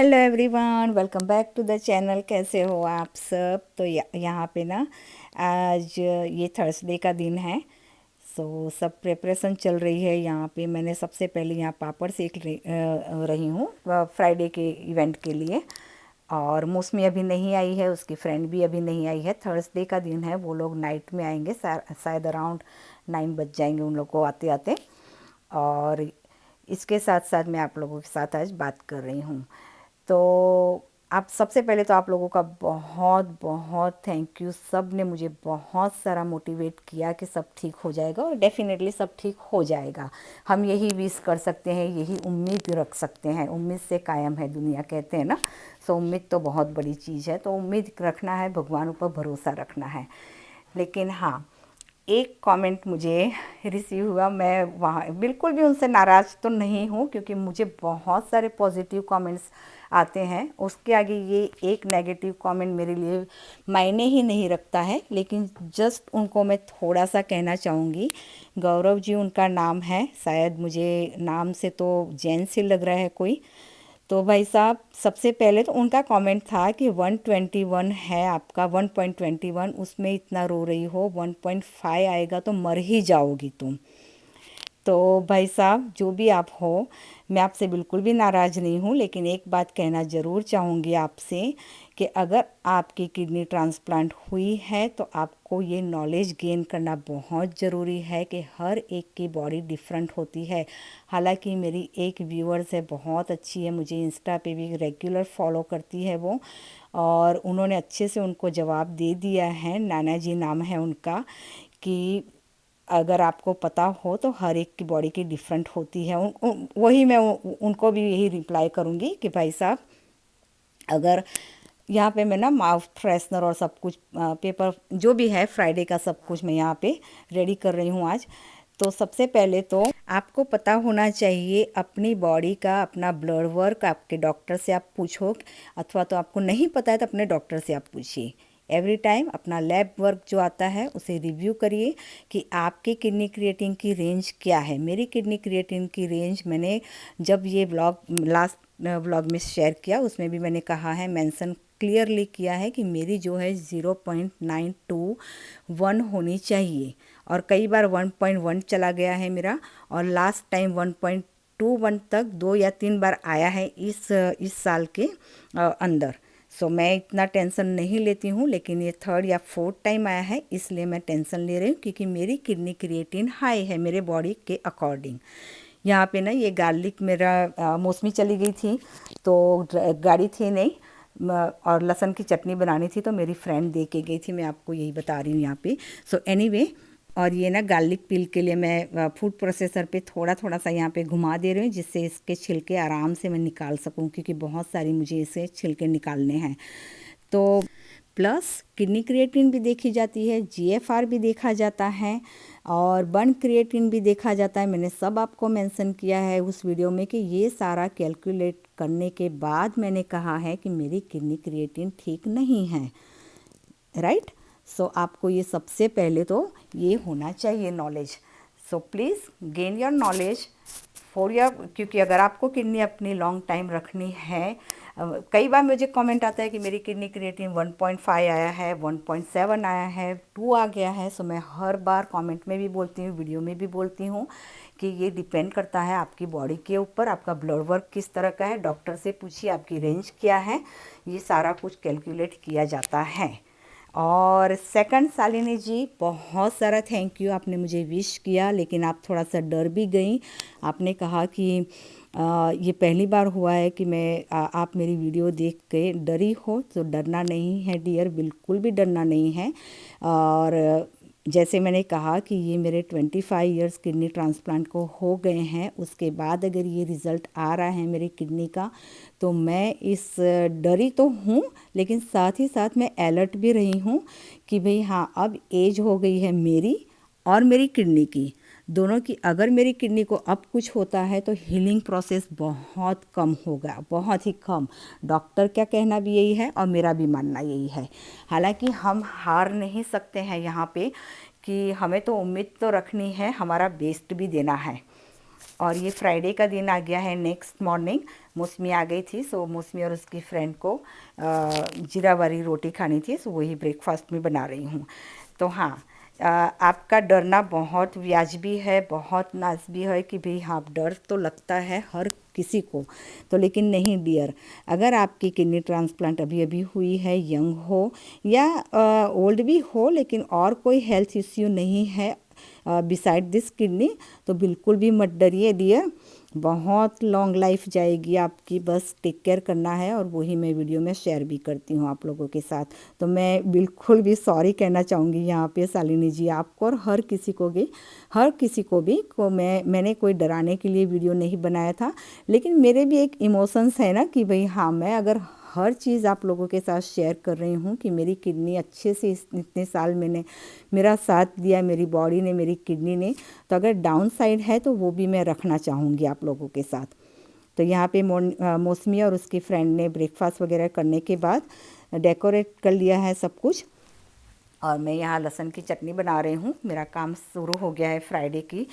Hello everyone, welcome back to the channel. कैसे हो आप सब? तो यहाँ पे ना आज ये थर्सडे का दिन है। सब प्रिपरेशन चल रही है यहाँ पे। मैंने सबसे पहले यहाँ पापड़ सेक रही हूँ फ्राइडे के इवेंट के लिए। और मौसमी अभी नहीं आई है, उसकी फ्रेंड भी अभी नहीं आई है। थर्सडे का दिन है, वो लोग नाइट में आएंगे, शायद अराउंड 9 बज जाएंगे उन लोग को आते आते। और इसके साथ साथ मैं आप लोगों के साथ आज बात कर रही हूँ। तो आप सबसे पहले तो आप लोगों का बहुत बहुत थैंक यू। सब ने मुझे बहुत सारा मोटिवेट किया कि सब ठीक हो जाएगा, और डेफिनेटली सब ठीक हो जाएगा। हम यही विश कर सकते हैं, यही उम्मीद रख सकते हैं। उम्मीद से कायम है दुनिया, कहते हैं ना। उम्मीद तो बहुत बड़ी चीज़ है। तो उम्मीद रखना है, भगवान ऊपर भरोसा रखना है। लेकिन हाँ, एक कमेंट मुझे रिसीव हुआ। मैं वहाँ बिल्कुल भी उनसे नाराज़ तो नहीं हूँ, क्योंकि मुझे बहुत सारे पॉजिटिव कमेंट्स आते हैं। उसके आगे ये एक नेगेटिव कमेंट मेरे लिए मायने ही नहीं रखता है। लेकिन जस्ट उनको मैं थोड़ा सा कहना चाहूँगी। गौरव जी उनका नाम है, शायद मुझे नाम से तो जैन से लग रहा है कोई। तो भाई साहब, सबसे पहले तो उनका कमेंट था कि 121 है आपका, 1.21, उसमें इतना रो रही हो, 1.5 आएगा तो मर ही जाओगी तुम। तो भाई साहब, जो भी आप हो, मैं आपसे बिल्कुल भी नाराज़ नहीं हूँ। लेकिन एक बात कहना ज़रूर चाहूँगी आपसे कि अगर आपकी किडनी ट्रांसप्लांट हुई है तो आपको ये नॉलेज गेन करना बहुत ज़रूरी है कि हर एक की बॉडी डिफरेंट होती है। हालांकि मेरी एक व्यूअर्स है, बहुत अच्छी है, मुझे इंस्टा पे भी रेगुलर फॉलो करती है वो। और उन्होंने अच्छे से उनको जवाब दे दिया है, नाना जी नाम है उनका, कि अगर आपको पता हो तो हर एक की बॉडी की डिफरेंट होती है। वही मैं उनको भी यही रिप्लाई करूँगी कि भाई साहब, अगर यहाँ पे मैं ना माउथ फ्रेशनर और सब कुछ पेपर जो भी है फ्राइडे का सब कुछ मैं यहाँ पे रेडी कर रही हूँ आज। तो सबसे पहले तो आपको पता होना चाहिए अपनी बॉडी का, अपना ब्लड वर्क आपके डॉक्टर से आप पूछो, अथवा तो आपको नहीं पता है तो अपने डॉक्टर से आप पूछिए। एवरी टाइम अपना लैब वर्क जो आता है उसे रिव्यू करिए कि आपकी किडनी क्रिएटिन की रेंज क्या है। मेरी किडनी क्रिएटिन की रेंज मैंने जब ये व्लॉग लास्ट व्लॉग में शेयर किया, उसमें भी मैंने कहा है, मेंशन क्लियरली किया है कि मेरी जो है 0.921 होनी चाहिए। और कई बार 1.1 चला गया है मेरा, और लास्ट टाइम 1.21 तक 2 या 3 बार आया है इस साल के अंदर। मैं इतना टेंशन नहीं लेती हूँ। लेकिन ये 3rd या 4th टाइम आया है, इसलिए मैं टेंशन ले रही हूँ, क्योंकि मेरी किडनी क्रिएटिन हाई है मेरे बॉडी के अकॉर्डिंग। यहाँ पे ना ये गार्लिक मेरा मौसमी चली गई थी, तो गाड़ी थी नहीं, और लहसुन की चटनी बनानी थी, तो मेरी फ्रेंड दे के गई थी। मैं आपको यही बता रही हूँ यहाँ पे। एनीवे, और ये ना गार्लिक पील के लिए मैं फूड प्रोसेसर पे थोड़ा थोड़ा सा यहाँ पे घुमा दे रही हूँ, जिससे इसके छिलके आराम से मैं निकाल सकूँ, क्योंकि बहुत सारी मुझे इसे छिलके निकालने हैं। तो प्लस किडनी क्रिएटिन भी देखी जाती है, जीएफआर भी देखा जाता है, और बर्न क्रिएटिन भी देखा जाता है। मैंने सब आपको मेंशन किया है उस वीडियो में कि ये सारा कैलकुलेट करने के बाद मैंने कहा है कि मेरी किडनी क्रिएटिन ठीक नहीं है, राइट। आपको ये सबसे पहले तो ये होना चाहिए knowledge. Please gain your knowledge for your, क्योंकि अगर आपको किडनी अपनी लॉन्ग टाइम रखनी है। कई बार मुझे कमेंट आता है कि मेरी किडनी क्रिएटिन 1.5 आया है, 1.7 आया है, 2 आ गया है। मैं हर बार कमेंट में भी बोलती हूँ, वीडियो में भी बोलती हूँ कि ये डिपेंड करता है आपकी बॉडी के ऊपर, आपका ब्लड वर्क किस तरह का है। डॉक्टर से पूछिए आपकी रेंज क्या है, ये सारा कुछ कैलकुलेट किया जाता है। और सेकंड, शालिनी जी, बहुत सारा थैंक यू, आपने मुझे विश किया, लेकिन आप थोड़ा सा डर भी गई। आपने कहा कि ये पहली बार हुआ है कि आप मेरी वीडियो देख के डरी हो। तो डरना नहीं है डियर, बिल्कुल भी डरना नहीं है। और जैसे मैंने कहा कि ये मेरे 25 इयर्स किडनी ट्रांसप्लांट को हो गए हैं, उसके बाद अगर ये रिज़ल्ट आ रहा है मेरी किडनी का, तो मैं इस डरी तो हूँ, लेकिन साथ ही साथ मैं अलर्ट भी रही हूँ कि भाई हाँ, अब एज हो गई है मेरी और मेरी किडनी की, दोनों की। अगर मेरी किडनी को अब कुछ होता है तो हीलिंग प्रोसेस बहुत कम होगा, बहुत ही कम। डॉक्टर क्या कहना भी यही है और मेरा भी मानना यही है। हालांकि हम हार नहीं सकते हैं यहाँ पे, कि हमें तो उम्मीद तो रखनी है, हमारा बेस्ट भी देना है। और ये फ्राइडे का दिन आ गया है। नेक्स्ट मॉर्निंग मौसमी आ गई थी, सो मौसमी और उसकी फ्रेंड को जीरा वाली रोटी खानी थी, सो वही ब्रेकफास्ट में बना रही हूँ। तो हाँ, आपका डरना बहुत वाजिबी है, बहुत नाज़बी है कि भाई हाँ डर तो लगता है हर किसी को, तो लेकिन नहीं डियर, अगर आपकी किडनी ट्रांसप्लांट अभी अभी हुई है, यंग हो या ओल्ड भी हो, लेकिन और कोई हेल्थ इश्यू नहीं है बिसाइड दिस किडनी, तो बिल्कुल भी मत डरिए डियर। बहुत लॉन्ग लाइफ जाएगी आपकी, बस टेक केयर करना है, और वही मैं वीडियो में शेयर भी करती हूँ आप लोगों के साथ। तो मैं बिल्कुल भी सॉरी कहना चाहूँगी यहाँ पे शालिनी जी आपको, और हर किसी को भी मैंने कोई डराने के लिए वीडियो नहीं बनाया था, लेकिन मेरे भी एक इमोशंस है ना कि भाई हाँ, मैं अगर हर चीज़ आप लोगों के साथ शेयर कर रही हूँ कि मेरी किडनी अच्छे से इतने साल मैंने मेरा साथ दिया, मेरी बॉडी ने, मेरी किडनी ने, तो अगर डाउन साइड है तो वो भी मैं रखना चाहूँगी आप लोगों के साथ। तो यहाँ पे मौसमी और उसकी फ्रेंड ने ब्रेकफास्ट वगैरह करने के बाद डेकोरेट कर लिया है सब कुछ, और मैं यहाँ लहसुन की चटनी बना रही हूँ। मेरा काम शुरू हो गया है फ्राइडे की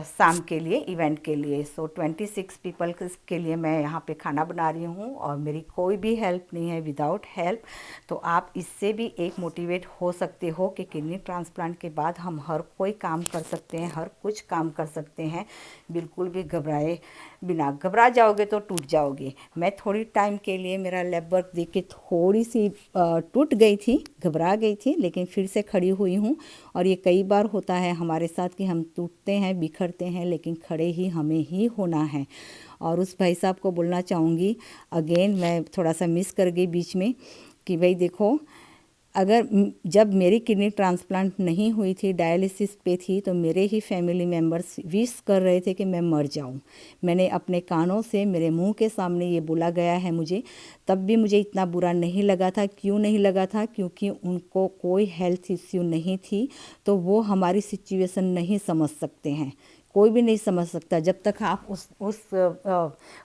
शाम के लिए, इवेंट के लिए। सो 26 पीपल के लिए मैं यहाँ पे खाना बना रही हूँ, और मेरी कोई भी हेल्प नहीं है, विदाउट हेल्प। तो आप इससे भी एक मोटिवेट हो सकते हो कि किडनी ट्रांसप्लांट के बाद हम हर कोई काम कर सकते हैं, हर कुछ काम कर सकते हैं, बिल्कुल भी घबराए बिना। घबरा जाओगे तो टूट जाओगे। मैं थोड़ी टाइम के लिए मेरा लैब वर्क देख के थोड़ी सी टूट गई थी, घबरा गई थी, लेकिन फिर से खड़ी हुई हूँ। और ये कई बार होता है हमारे साथ कि हम टूटते हैं, बिखरते हैं, लेकिन खड़े ही हमें ही होना है। और उस भाई साहब को बोलना चाहूँगी अगेन, मैं थोड़ा सा मिस कर गई बीच में, कि भाई देखो, अगर जब मेरी किडनी ट्रांसप्लांट नहीं हुई थी, डायलिसिस पे थी, तो मेरे ही फैमिली मेम्बर्स विश कर रहे थे कि मैं मर जाऊं। मैंने अपने कानों से, मेरे मुंह के सामने ये बोला गया है मुझे, तब भी मुझे इतना बुरा नहीं लगा था। क्यों नहीं लगा था? क्योंकि उनको कोई हेल्थ इश्यू नहीं थी, तो वो हमारी सिचुएशन नहीं समझ सकते हैं। कोई भी नहीं समझ सकता, जब तक आप उस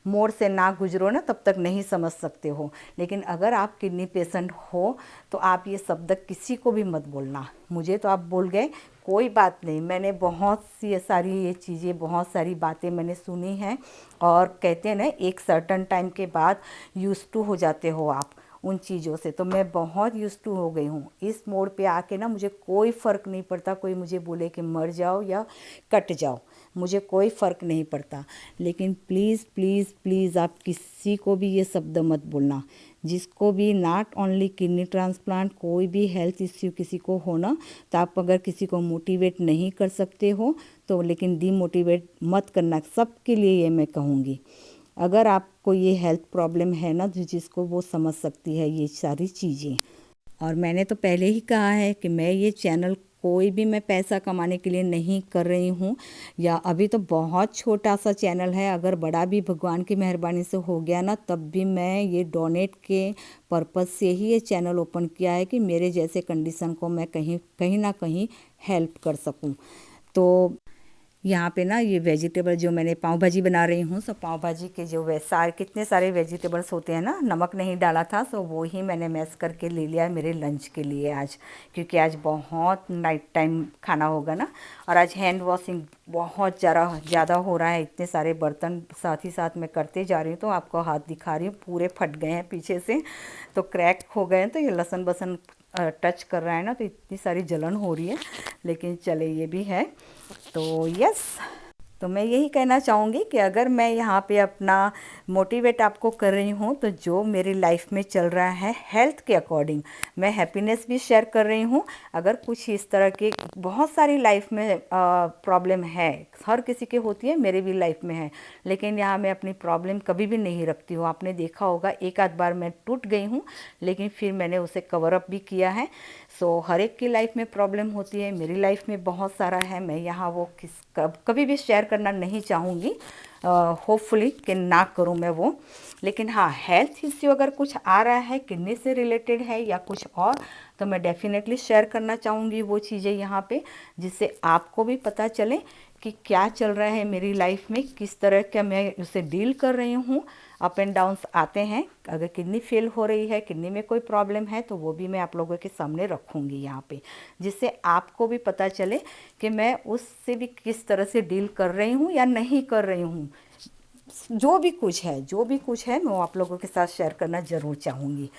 मोड़ से ना गुजरो ना, तब तक नहीं समझ सकते हो। लेकिन अगर आप किडनी पेशेंट हो तो आप ये शब्द किसी को भी मत बोलना। मुझे तो आप बोल गए, कोई बात नहीं, मैंने बहुत सी सारी ये चीज़ें, बहुत सारी बातें मैंने सुनी हैं, और कहते हैं ना एक सर्टन टाइम के बाद यूज़ टू हो जाते हो आप उन चीज़ों से। तो मैं बहुत यूज़ टू हो गई हूँ इस मोड़ पे आके ना। मुझे कोई फ़र्क नहीं पड़ता कोई मुझे बोले कि मर जाओ या कट जाओ, मुझे कोई फ़र्क नहीं पड़ता। लेकिन प्लीज़ प्लीज़ प्लीज़ आप किसी को भी ये शब्द मत बोलना, जिसको भी नॉट ओनली किडनी ट्रांसप्लांट, कोई भी हेल्थ इश्यू किसी को हो ना, तो आप अगर किसी को मोटिवेट नहीं कर सकते हो तो लेकिन डीमोटिवेट मत करना। सबके लिए ये मैं कहूँगी, अगर आपको ये हेल्थ प्रॉब्लम है ना, जिसको वो समझ सकती है ये सारी चीज़ें। और मैंने तो पहले ही कहा है कि मैं ये चैनल कोई भी मैं पैसा कमाने के लिए नहीं कर रही हूँ, या अभी तो बहुत छोटा सा चैनल है। अगर बड़ा भी भगवान की मेहरबानी से हो गया ना, तब भी मैं ये डोनेट के पर्पज़ से ही ये चैनल ओपन किया है कि मेरे जैसे कंडीशन को मैं कहीं ना कहीं हेल्प कर सकूँ। तो यहाँ पे ना ये वेजिटेबल जो मैंने पाव भाजी बना रही हूँ, सो पाव भाजी के जो कितने सारे वेजिटेबल्स होते हैं ना, नमक नहीं डाला था, सो वो ही मैंने मैश करके ले लिया है मेरे लंच के लिए आज, क्योंकि आज बहुत नाइट टाइम खाना होगा ना। और आज हैंड वॉशिंग बहुत ज़्यादा हो रहा है, इतने सारे बर्तन साथ ही साथ मैं करते जा रही हूँ। तो आपको हाथ दिखा रही हूँ, पूरे फट गए हैं पीछे से, तो क्रैक हो गए हैं। तो ये लहसुन बसन टच कर रहा है ना, तो इतनी सारी जलन हो रही है, लेकिन चले ये भी है। तो यस, तो मैं यही कहना चाहूँगी कि अगर मैं यहाँ पे अपना मोटिवेट आपको कर रही हूँ, तो जो मेरी लाइफ में चल रहा है हेल्थ के अकॉर्डिंग, मैं हैप्पीनेस भी शेयर कर रही हूँ। अगर कुछ इस तरह के बहुत सारी लाइफ में प्रॉब्लम है, हर किसी के होती है, मेरे भी लाइफ में है, लेकिन यहाँ मैं अपनी प्रॉब्लम कभी भी नहीं रखती हूँ। आपने देखा होगा एक आध बार मैं टूट गई हूँ, लेकिन फिर मैंने उसे कवर अप भी किया है। सो हर एक की लाइफ में प्रॉब्लम होती है, मेरी लाइफ में बहुत सारा है। मैं यहाँ वो कभी भी शेयर करना नहीं चाहूँगी, होपफुली कि ना करूँ मैं वो। लेकिन हाँ, हेल्थ इश्यू अगर कुछ आ रहा है, किडनी से रिलेटेड है या कुछ और, तो मैं डेफिनेटली शेयर करना चाहूँगी वो चीज़ें यहाँ पे, जिससे आपको भी पता चले कि क्या चल रहा है मेरी लाइफ में, किस तरह का मैं उसे डील कर रही हूँ। अप एंड डाउन्स आते हैं, अगर किडनी फेल हो रही है, किडनी में कोई प्रॉब्लम है, तो वो भी मैं आप लोगों के सामने रखूँगी यहाँ पे, जिससे आपको भी पता चले कि मैं उससे भी किस तरह से डील कर रही हूँ या नहीं कर रही हूँ। जो भी कुछ है मैं वो आप लोगों के साथ शेयर करना ज़रूर चाहूँगी।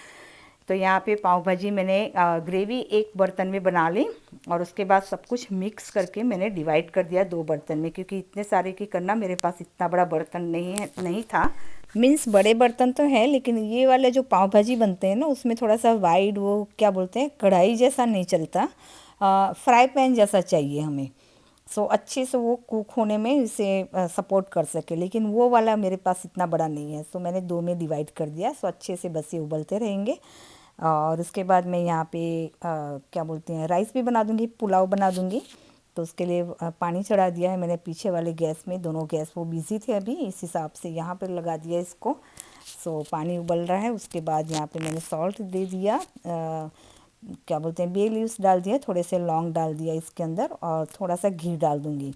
तो यहाँ पे पाव भाजी मैंने ग्रेवी एक बर्तन में बना ली, और उसके बाद सब कुछ मिक्स करके मैंने डिवाइड कर दिया 2 बर्तन में, क्योंकि इतने सारे की करना मेरे पास इतना बड़ा बर्तन नहीं था। मीन्स बड़े बर्तन तो है, लेकिन ये वाले जो पाव भाजी बनते हैं ना, उसमें थोड़ा सा वाइड, वो क्या बोलते हैं, कढ़ाई जैसा नहीं चलता, फ्राई पैन जैसा चाहिए हमें। सो अच्छे से वो कुक होने में इसे सपोर्ट कर सके, लेकिन वो वाला मेरे पास इतना बड़ा नहीं है, सो मैंने 2 में डिवाइड कर दिया। सो अच्छे से बस ये उबलते रहेंगे, और उसके बाद मैं यहाँ पे क्या बोलते हैं, राइस भी बना दूँगी, पुलाव बना दूँगी। तो उसके लिए पानी चढ़ा दिया है मैंने पीछे वाले गैस में, दोनों गैस वो बिज़ी थे अभी, इस हिसाब से यहाँ पे लगा दिया इसको। सो पानी उबल रहा है, उसके बाद यहाँ पे मैंने सॉल्ट दे दिया, क्या बोलते हैं, बे लीव्स डाल दिया, थोड़े से लौंग डाल दिया इसके अंदर, और थोड़ा सा घी डाल दूँगी,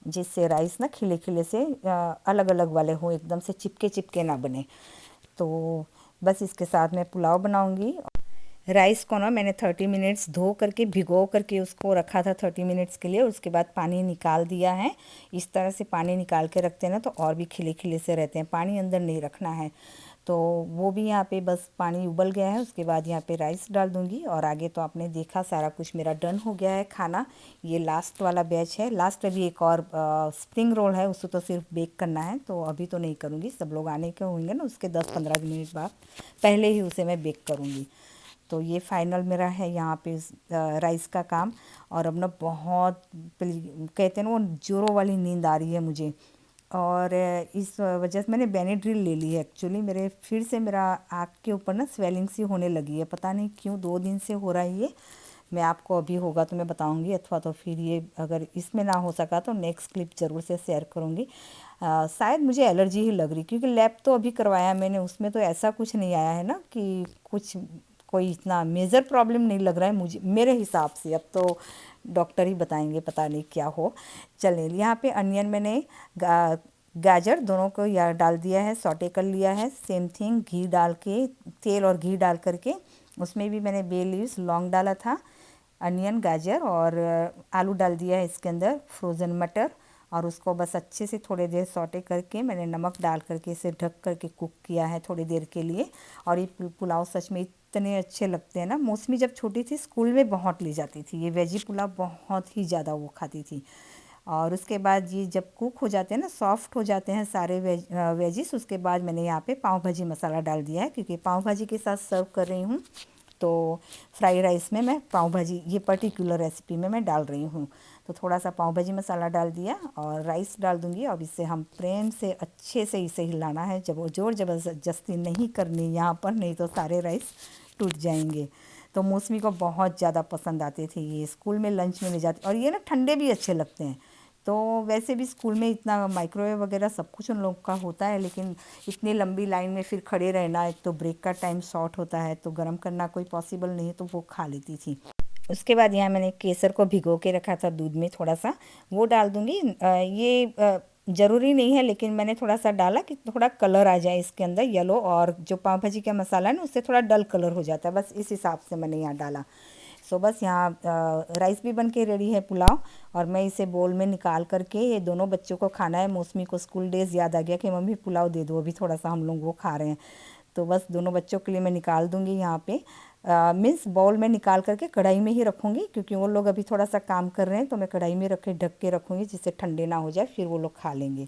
जिससे राइस ना खिले खिले से अलग अलग वाले हो, एकदम से चिपके चिपके ना बने। तो बस इसके साथ मैं पुलाव बनाऊँगी। राइस को ना मैंने 30 मिनट्स धो करके, भिगो करके उसको रखा था 30 मिनट्स के लिए, उसके बाद पानी निकाल दिया है। इस तरह से पानी निकाल के रखते हैं ना, तो और भी खिले खिले से रहते हैं, पानी अंदर नहीं रखना है। तो वो भी यहाँ पे बस पानी उबल गया है, उसके बाद यहाँ पे राइस डाल दूँगी, और आगे तो आपने देखा सारा कुछ मेरा डन हो गया है खाना। ये लास्ट वाला बैच है, लास्ट अभी एक और स्प्रिंग रोल है, उसको तो सिर्फ बेक करना है, तो अभी तो नहीं करूँगी, सब लोग आने के होंगे ना, उसके 10-15 मिनट बाद पहले ही उसे मैं बेक करूँगी। तो ये फाइनल मेरा है यहाँ पे राइस का काम। और अब ना बहुत कहते हैं ना, वो जोरों वाली नींद आ रही है मुझे, और इस वजह से मैंने बेनेड्रिल ले ली है। एक्चुअली मेरे फिर से मेरा आँख के ऊपर ना स्वेलिंग सी होने लगी है, पता नहीं क्यों, 2 दिन से हो रहा है ये। मैं आपको अभी होगा तो मैं बताऊंगी, अथवा तो फिर ये अगर इसमें ना हो सका तो नेक्स्ट क्लिप ज़रूर से शेयर करूंगी। शायद मुझे एलर्जी ही लग रही, क्योंकि लैब तो अभी करवाया मैंने, उसमें तो ऐसा कुछ नहीं आया है ना कि कुछ कोई इतना मेजर प्रॉब्लम नहीं लग रहा है मुझे, मेरे हिसाब से। अब तो डॉक्टर ही बताएंगे, पता नहीं क्या हो। चलिए, यहाँ पे अनियन मैंने गाजर दोनों को या डाल दिया है, सॉटे कर लिया है, सेम थिंग घी डाल के, तेल और घी डाल करके, उसमें भी मैंने बे लीव्स लौंग डाला था, अनियन गाजर और आलू डाल दिया है इसके अंदर, फ्रोज़न मटर, और उसको बस अच्छे से थोड़ी देर सॉटे करके मैंने नमक डाल करके इसे ढक करके कुक किया है थोड़ी देर के लिए। और ये पुलाव सच में इतने अच्छे लगते हैं ना। मौसमी जब छोटी थी स्कूल में बहुत ली जाती थी, ये वेजी पुलाव बहुत ही ज़्यादा वो खाती थी। और उसके बाद ये जब कुक हो जाते हैं ना, सॉफ्ट हो जाते हैं सारे वेजिस, उसके बाद मैंने यहाँ पे पाव भाजी मसाला डाल दिया है, क्योंकि पाव भाजी के साथ सर्व कर रही हूँ। तो फ्राई राइस में मैं पाव भाजी, ये पर्टिकुलर रेसिपी में मैं डाल रही हूँ, तो थोड़ा सा पाव भाजी मसाला डाल दिया और राइस डाल दूँगी। अब इसे हम प्रेम से अच्छे से इसे हिलाना है, जब वो ज़ोर ज़बरदस्ती नहीं करनी यहाँ पर, नहीं तो सारे राइस टूट जाएंगे। तो मौसमी को बहुत ज़्यादा पसंद आते थे ये, स्कूल में लंच में ले जाते, और ये ना ठंडे भी अच्छे लगते हैं। तो वैसे भी स्कूल में इतना माइक्रोवेव वगैरह सब कुछ उन लोग का होता है, लेकिन इतनी लंबी लाइन में फिर खड़े रहना, एक तो ब्रेक का टाइम शॉर्ट होता है, तो गर्म करना कोई पॉसिबल नहीं है, तो वो खा लेती थी। उसके बाद यहाँ मैंने केसर को भिगो के रखा था दूध में थोड़ा सा, वो डाल दूँगी। ये ज़रूरी नहीं है, लेकिन मैंने थोड़ा सा डाला कि थोड़ा कलर आ जाए इसके अंदर येलो, और जो पाव भाजी का मसाला है ना उससे थोड़ा डल कलर हो जाता है, बस इस हिसाब से मैंने यहाँ डाला। सो बस यहाँ राइस भी बन के रेडी है, पुलाव, और मैं इसे बोल में निकाल करके ये दोनों बच्चों को खाना है। मौसमी को स्कूल डेज़ याद आ गया कि मम्मी पुलाव दे दो, अभी थोड़ा सा हम लोग वो खा रहे हैं, तो बस दोनों बच्चों के लिए मैं निकाल दूँगी यहाँ पे। मीन्स बाउल में निकाल करके कढ़ाई में ही रखूँगी, क्योंकि वो लोग अभी थोड़ा सा काम कर रहे हैं, तो मैं कढ़ाई में रख के ढक के रखूँगी, जिससे ठंडे ना हो जाए, फिर वो लोग खा लेंगे।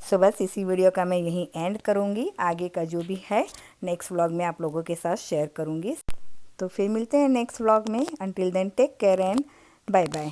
सो बस इसी वीडियो का मैं यहीं एंड करूँगी, आगे का जो भी है नेक्स्ट व्लॉग में आप लोगों के साथ शेयर करूँगी। तो फिर मिलते हैं नेक्स्ट व्लॉग में, until then take care and bye bye.